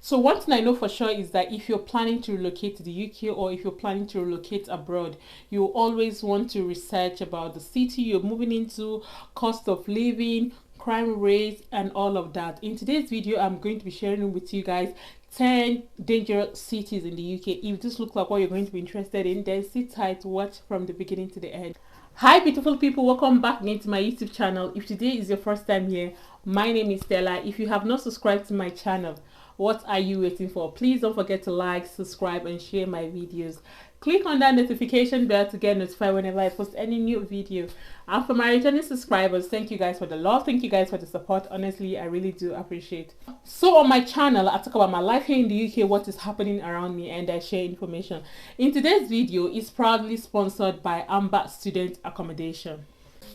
So one thing I know for sure is that if you're planning to relocate to the UK or if you're planning to relocate abroad, you always want to research about the city you're moving into, cost of living, crime rates, and all of that. In today's video, I'm going to be sharing with you guys 10 dangerous cities in the UK. If this looks like what you're going to be interested in, then sit tight, watch from the beginning to the end. Hi beautiful people, welcome back again to my YouTube channel. If today is your first time here, my name is Stella. If you have not subscribed to my channel, what are you waiting for? Please don't forget to like, subscribe, and share my videos. Click on that notification bell to get notified whenever I post any new video. And for my returning subscribers, thank you guys for the love, thank you guys for the support. Honestly, I really do appreciate. So on my channel, I talk about my life here in the UK, what is happening around me, and I share information. In today's video is proudly sponsored by Amber Student Accommodation.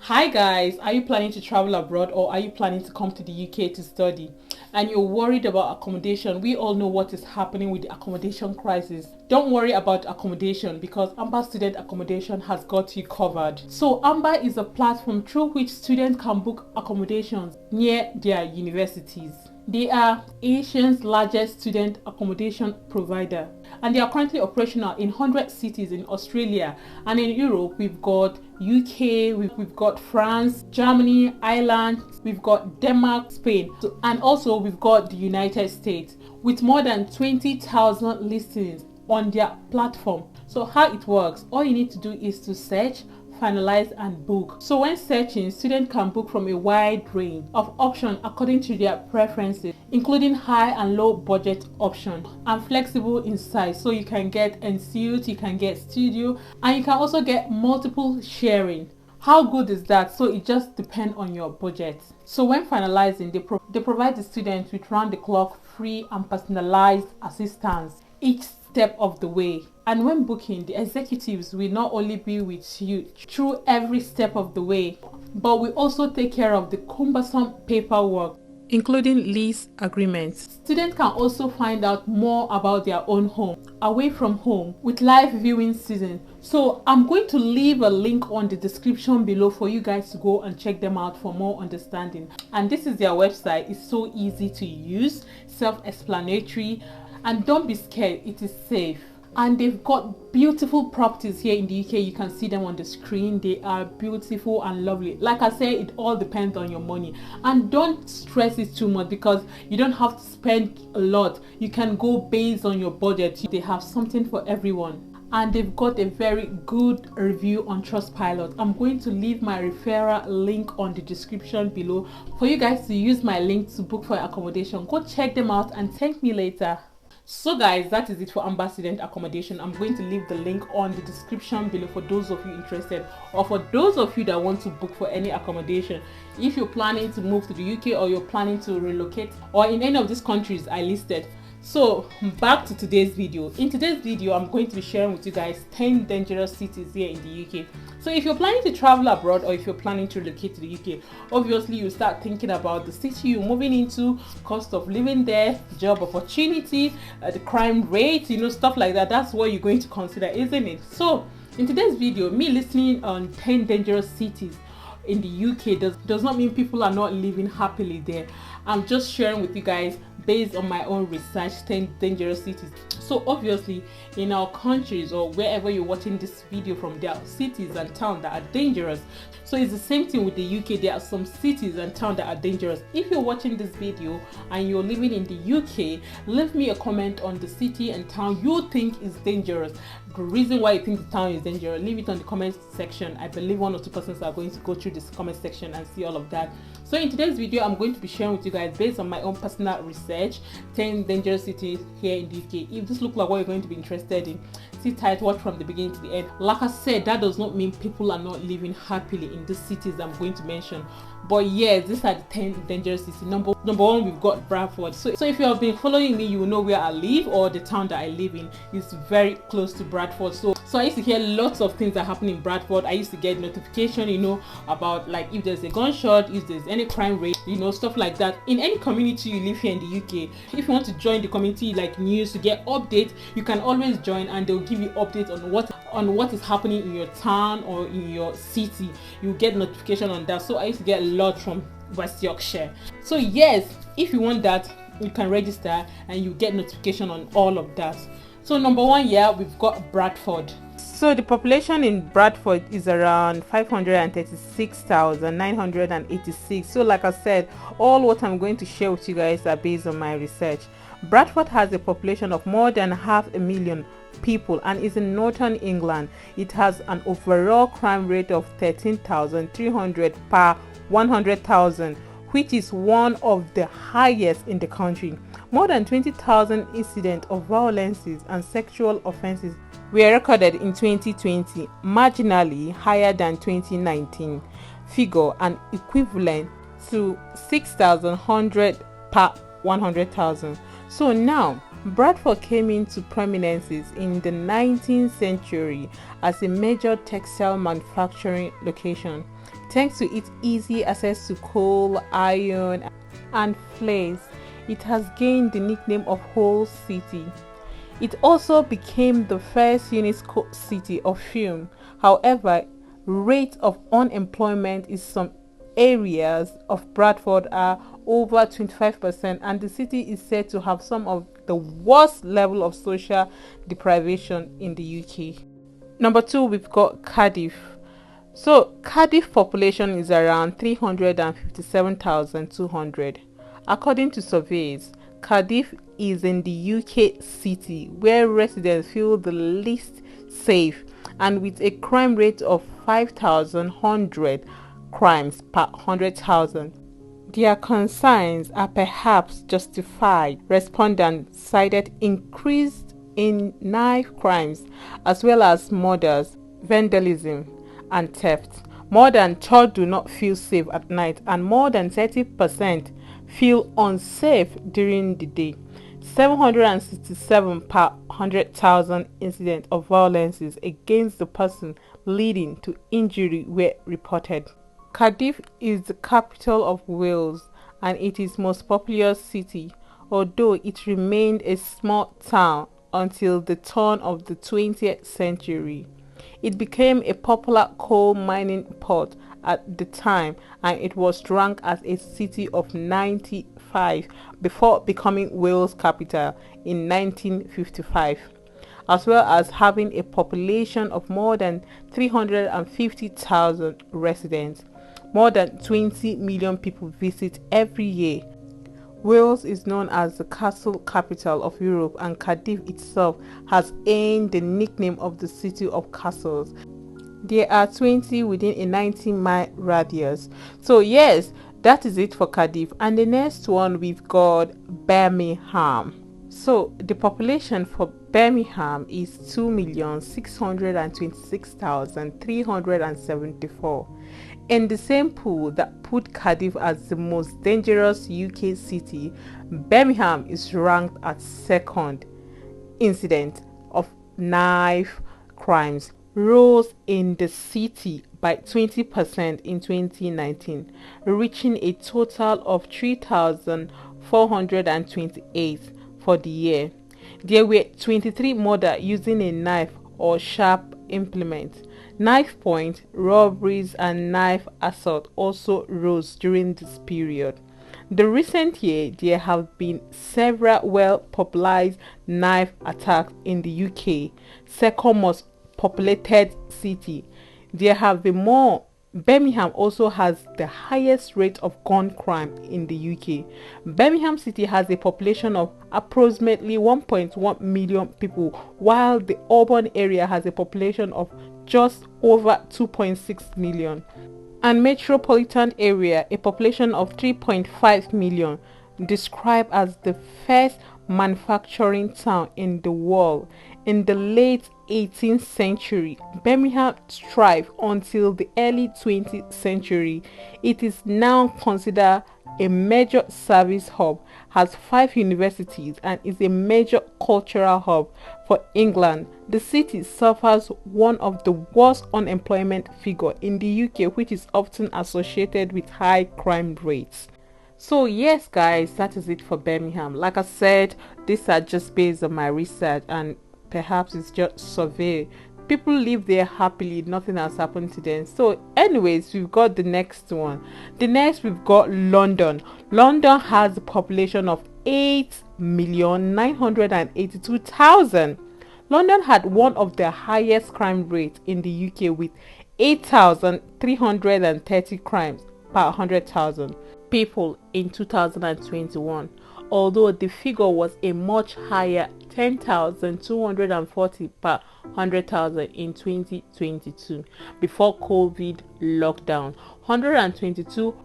Hi guys, are you planning to travel abroad or are you planning to come to the UK to study and you're worried about accommodation? We all know what is happening with the accommodation crisis. Don't worry about accommodation because Amber Student Accommodation has got you covered. So Amber is a platform through which students can book accommodations near their universities. They are Asia's largest student accommodation provider and they are currently operational in 100 cities in Australia, and in Europe we've got UK, we've got France, Germany, Ireland, we've got Denmark, Spain, and also we've got the United States with more than 20,000 listings on their platform. So how it works, all you need to do is to search, finalize, and book. So when searching, students can book from a wide range of options according to their preferences, including high and low budget options, and flexible in size. So you can get ensuite, you can get studio, and you can also get multiple sharing. How good is that? So it just depends on your budget. So when finalizing, they provide the students with round-the-clock free and personalized assistance each step of the way. And when booking, the executives will not only be with you through every step of the way, but we also take care of the cumbersome paperwork, including lease agreements. Students can also find out more about their own home, away from home, with live viewing season. So I'm going to leave a link on the description below for you guys to go and check them out for more understanding. And this is their website. It's so easy to use, self-explanatory, and don't be scared, it is safe. And they've got beautiful properties here in the UK. You can see them on the screen. They are beautiful and lovely. Like I said, it all depends on your money, and don't stress it too much because you don't have to spend a lot. You can go based on your budget. They have something for everyone, and they've got a very good review on Trustpilot. I'm going to leave my referral link on the description below for you guys to use my link to book for accommodation. Go check them out and thank me later. So guys, that is it for Amber Student Accommodation. I'm going to leave the link on the description below for those of you interested, or for those of you that want to book for any accommodation. If you're planning to move to the UK or you're planning to relocate, or in any of these countries I listed. So back to today's video. In today's video, I'm going to be sharing with you guys 10 dangerous cities here in the UK. So if you're planning to travel abroad or if you're planning to relocate to the UK, obviously you start thinking about the city you're moving into, cost of living there, job opportunity, the crime rate, stuff like that. That's what you're going to consider, isn't it? So in today's video, me listening on 10 dangerous cities in the UK does not mean people are not living happily there. I'm just sharing with you guys based on my own research 10 dangerous cities. So obviously in our countries or wherever you're watching this video from, there are cities and towns that are dangerous. So it's the same thing with the UK. There are some cities and towns that are dangerous. If you're watching this video and you're living in the UK, leave me a comment on the city and town you think is dangerous. The reason why you think the town is dangerous, leave it on the comment section. I believe 1 or 2 persons are going to go through this comment section and see all of that. So in today's video, I'm going to be sharing with you guys based on my own personal research 10 dangerous cities here in the UK. If this looks like what you're going to be interested in, sit tight, watch from the beginning to the end. Like I said, that does not mean people are not living happily in these cities I'm going to mention. But yes, these are the 10 dangerous cities. Number 1, we've got Bradford. So if you have been following me, you will know where I live, or the town that I live in is very close to Bradford. So I used to hear lots of things that happen in Bradford. I used to get notification, about like if there's a gunshot, if there's any crime rate, stuff like that. In any community you live here in the UK, if you want to join the community like news to get updates, you can always join and they'll give you updates on what is happening in your town or in your city. You get notification on that. So I used to get a lot from West Yorkshire. So yes, if you want that, you can register and you get notification on all of that. So number 1 here, we've got Bradford. So the population in Bradford is around 536,986. So like I said, all what I'm going to share with you guys are based on my research. Bradford has a population of more than 500,000 people and is in northern England. It has an overall crime rate of 13,300 per 100,000, which is one of the highest in the country. More than 20,000 incidents of violences and sexual offences were recorded in 2020, marginally higher than 2019 figure and equivalent to 6,100 per 100,000. So now, Bradford came into prominence in the 19th century as a major textile manufacturing location. Thanks to its easy access to coal, iron, and flax, it has gained the nickname of Whole City. It also became the first UNESCO city of film. However, rate of unemployment in some areas of Bradford are over 25%, and the city is said to have some of the worst level of social deprivation in the UK. Number 2, we've got Cardiff. So Cardiff population is around 357,200. According to surveys, Cardiff is in the UK city where residents feel the least safe, and with a crime rate of 5,100 crimes per 100,000. Their concerns are perhaps justified. Respondents cited increase in knife crimes as well as murders, vandalism, and theft. More than third do not feel safe at night, and more than 30% feel unsafe during the day. 767 per 100,000 incidents of violence against the person leading to injury were reported. Cardiff is the capital of Wales and it is most populous city, although it remained a small town until the turn of the 20th century. It became a popular coal mining port at the time, and it was ranked as a city of 95 before becoming Wales capital in 1955, as well as having a population of more than 350,000 residents. More than 20 million people visit every year. Wales is known as the castle capital of Europe, and Cardiff itself has earned the nickname of the city of castles. There are 20 within a 90-mile radius. So yes, that is it for Cardiff. And the next one, we've got Birmingham. So the population for Birmingham is 2,626,374. In the same pool that put Cardiff as the most dangerous UK city, Birmingham is ranked at second. Incident of knife crimes rose in the city by 20% in 2019, reaching a total of 3,428 for the year. There were 23 murders using a knife or sharp implement. Knife point robberies and knife assault also rose during this period. The recent year, there have been several well-publicized knife attacks in the UK, second most populated city. There have been more. Birmingham also has the highest rate of gun crime in the UK. Birmingham City has a population of approximately 1.1 million people, while the urban area has a population of just over 2.6 million. And metropolitan area, a population of 3.5 million, described as the first manufacturing town in the world. In the late 18th century, Birmingham thrived until the early 20th century. It is now considered a major service hub, has 5 universities, and is a major cultural hub for England. The city suffers one of the worst unemployment figures in the UK, which is often associated with high crime rates. So yes guys, that is it for Birmingham. Like I said, these are just based on my research and perhaps it's just survey. People live there happily, nothing has happened to them. So anyways, we've got the next one. The next, we've got London. London has a population of 8,982,000. London had one of the highest crime rates in the UK with 8,330 crimes per 100,000 people in 2021, although the figure was a much higher 10,240 per 100,000 in 2022 before COVID lockdown. 122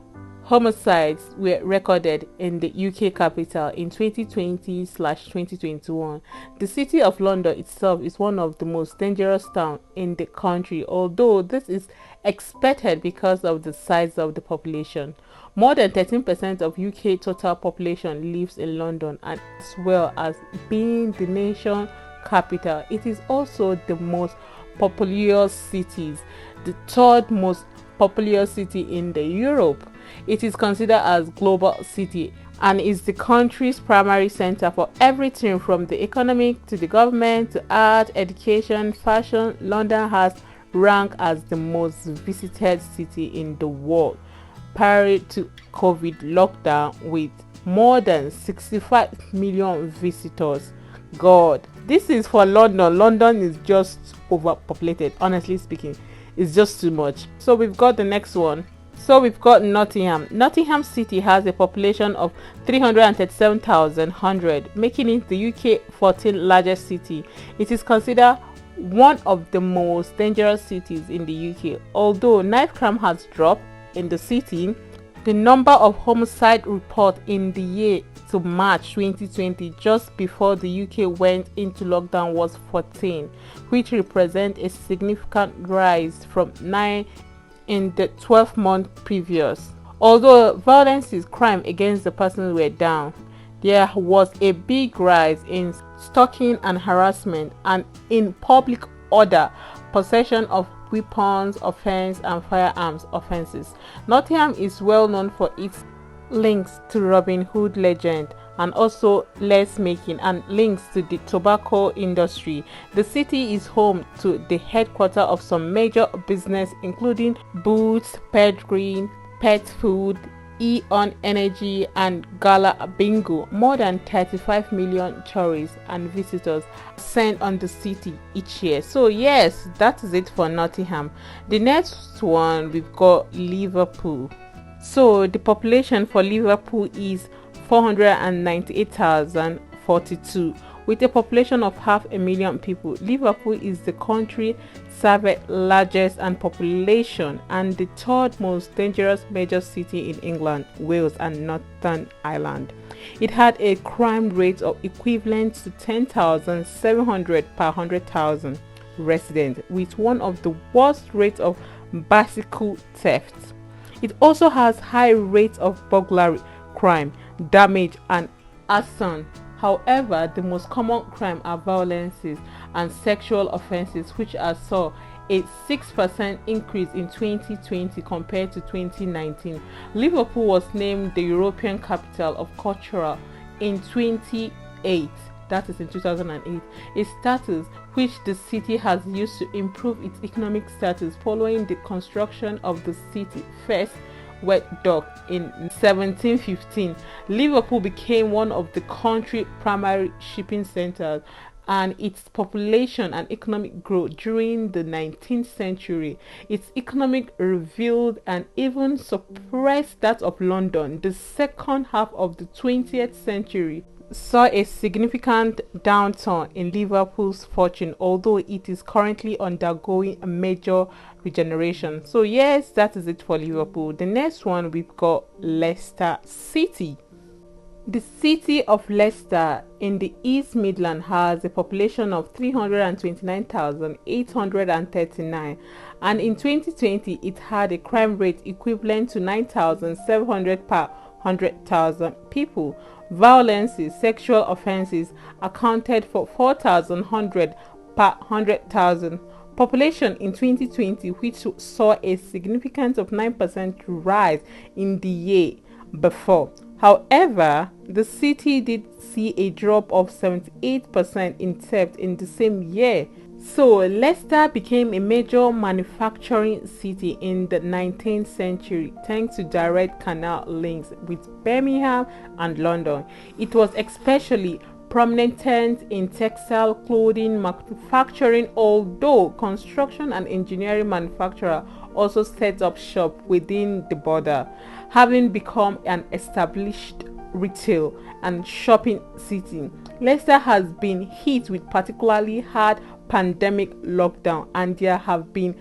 homicides were recorded in the UK capital in 2020/2021. The city of London itself is one of the most dangerous towns in the country, although this is expected because of the size of the population. More than 13% of UK total population lives in London, and as well as being the nation capital, it is also the most populous cities, the third most populous city in the Europe. It is considered as global city and is the country's primary center for everything from the economic to the government to art, education, fashion. London has ranked as the most visited city in the world prior to COVID lockdown with more than 65 million visitors. God, this is for London. London is just overpopulated, honestly speaking. It's just too much. So we've got the next one. So we've got Nottingham. Nottingham City has a population of 337,100, making it the UK 14th largest city. It is considered one of the most dangerous cities in the UK. Although knife crime has dropped in the city, the number of homicide reports in the year to March 2020, just before the UK went into lockdown, was 14, which represents a significant rise from 9 in the 12-month previous. Although violence is crime against the persons were down, there was a big rise in stalking and harassment and in public order, possession of weapons offense and firearms offenses. Nottingham is well known for its links to Robin Hood legend and also lace making and links to the tobacco industry. The city is home to the headquarters of some major business including Boots, BEDRROM, Pet Food, Eon Energy and Gala Bingo. More than 35 million tourists and visitors sent on the city each year. So yes, that is it for Nottingham. The next one, we've got Liverpool. So the population for Liverpool is 498,042 with a population of 500,000 people. Liverpool is the country's seventh largest and population and the third most dangerous major city in England, Wales and Northern Ireland. It had a crime rate of equivalent to 10,700 per 100,000 residents, with one of the worst rates of bicycle theft. It also has high rates of burglary, crime, damage and arson. However, the most common crime are violences and sexual offenses, which saw a 6% increase in 2020 compared to 2019. Liverpool was named the European Capital of Culture in 2008. That is in 2008, a status which the city has used to improve its economic status following the construction of the city first wet dock in 1715. Liverpool became one of the country's primary shipping centers, and its population and economic growth during the 19th century, its economic revealed and even suppressed that of London. The second half of the 20th century saw a significant downturn in Liverpool's fortune, although it is currently undergoing a major regeneration. So yes, that is it for Liverpool. The next one, we've got Leicester City. The city of Leicester in the East Midlands has a population of 329,839, and in 2020 it had a crime rate equivalent to 9,700 per 100,000 people. Violences, sexual offenses accounted for 4,100 per 100,000 population in 2020, which saw a significant of 9% rise in the year before. However, the city did see a drop of 78% in theft in the same year. So Leicester became a major manufacturing city in the 19th century thanks to direct canal links with Birmingham and London. It was especially prominent in textile clothing manufacturing, although construction and engineering manufacturer also set up shop within the border, having become an established retail and shopping city. Leicester has been hit with particularly hard pandemic lockdown, and there have been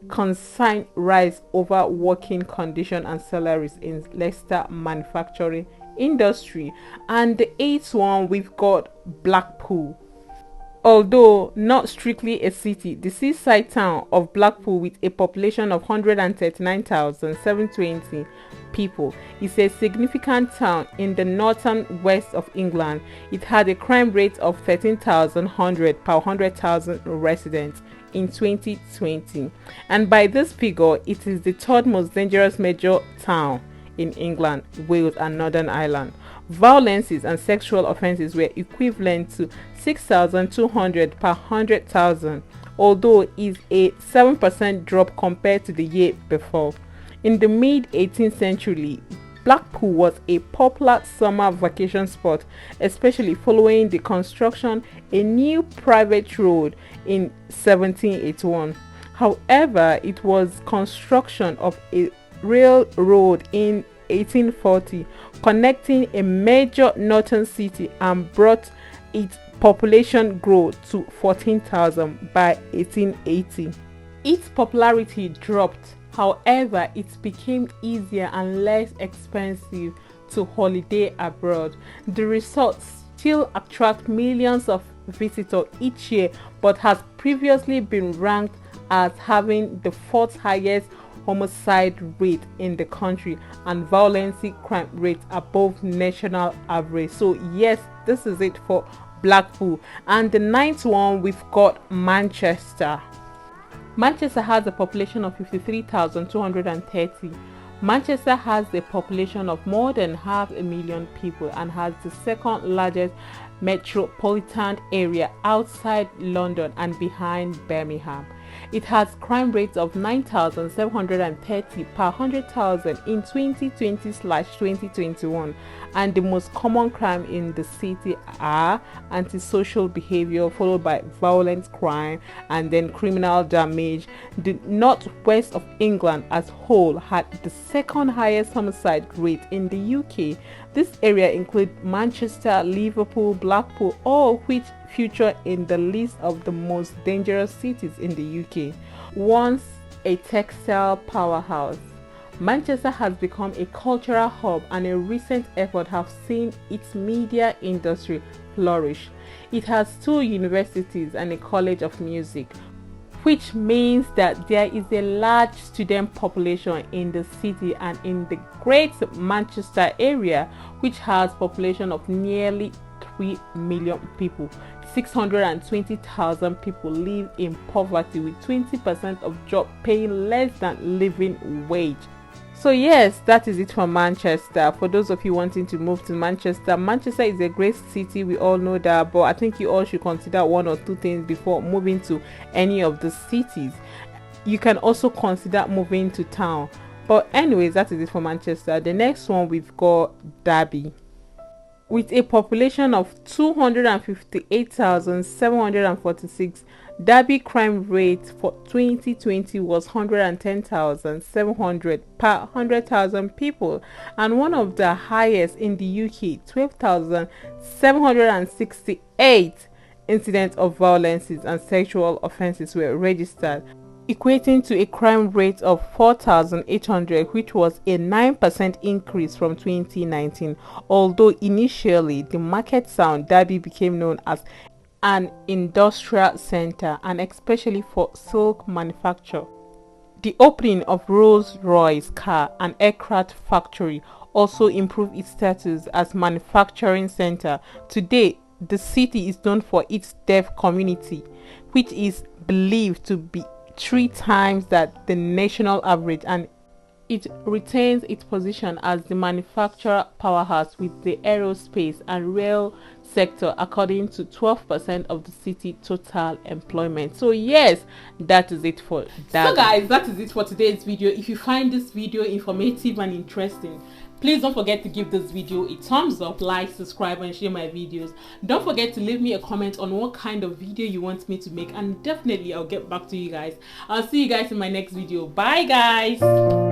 concern rise over working condition and salaries in Leicester manufacturing industry. And the eighth one, we've got Blackpool. Although not strictly a city, the seaside town of Blackpool, with a population of 139,720 people, is a significant town in the northern west of England. It had a crime rate of 13,100 per 100,000 residents in 2020, and by this figure, it is the third most dangerous major town in England, Wales, and Northern Ireland. Violences and sexual offences were equivalent to 6,200 per 100,000, although is a 7% drop compared to the year before. In the mid-18th century, Blackpool was a popular summer vacation spot, especially following the construction a new private road in 1781. However, it was construction of a railroad in 1840 connecting a major northern city and brought its population growth to 14,000 by 1880. Its popularity dropped. However, it became easier and less expensive to holiday abroad. The resort still attracts millions of visitors each year, but has previously been ranked as having the fourth highest homicide rate in the country and violence crime rate above national average. So yes, this is it for Blackpool. And the ninth one, we've got Manchester. Manchester has a population of 53,230. Manchester has a population of more than 500,000 people and has the second largest metropolitan area outside London and behind Birmingham. It has crime rates of 9,730 per 100,000 in 2020/2021, and the most common crime in the city are antisocial behavior, followed by violent crime and then criminal damage. The northwest of England as whole had the second highest homicide rate in the UK. This area includes Manchester, Liverpool, Blackpool, all of which feature in the list of the most dangerous cities in the UK. Once a textile powerhouse, Manchester has become a cultural hub, and a recent effort have seen its media industry flourish. It has 2 universities and a college of music, which means that there is a large student population in the city, and in the Great Manchester area, which has population of nearly 3 million people, 620,000 people live in poverty, with 20% of job paying less than living wage. So yes, that is it for Manchester. For those of you wanting to move to Manchester, Manchester is a great city, we all know that, but I think you all should consider 1 or 2 things before moving to any of the cities. You can also consider moving to town. But anyways, that is it for Manchester. The next one, we've got Derby. With a population of 258,746, Derby crime rate for 2020 was 110,700 per 100,000 people, and one of the highest in the UK. 12,768 incidents of violences and sexual offences were registered, equating to a crime rate of 4,800, which was a 9% increase from 2019. Although initially the market sound, Derby became known as an industrial center, and especially for silk manufacture. The opening of Rolls-Royce car and aircraft factory also improved its status as manufacturing center. Today, the city is known for its deaf community, which is believed to be 3 times that the national average, and it retains its position as the manufacturer powerhouse with the aerospace and rail sector according to 12% of the city total employment. So yes, that is it for that. So guys, that is it for today's video. If you find this video informative and interesting, please don't forget to give this video a thumbs up, like, subscribe, and share my videos. Don't forget to leave me a comment on what kind of video you want me to make, and definitely I'll get back to you guys. I'll see you guys in my next video. Bye guys.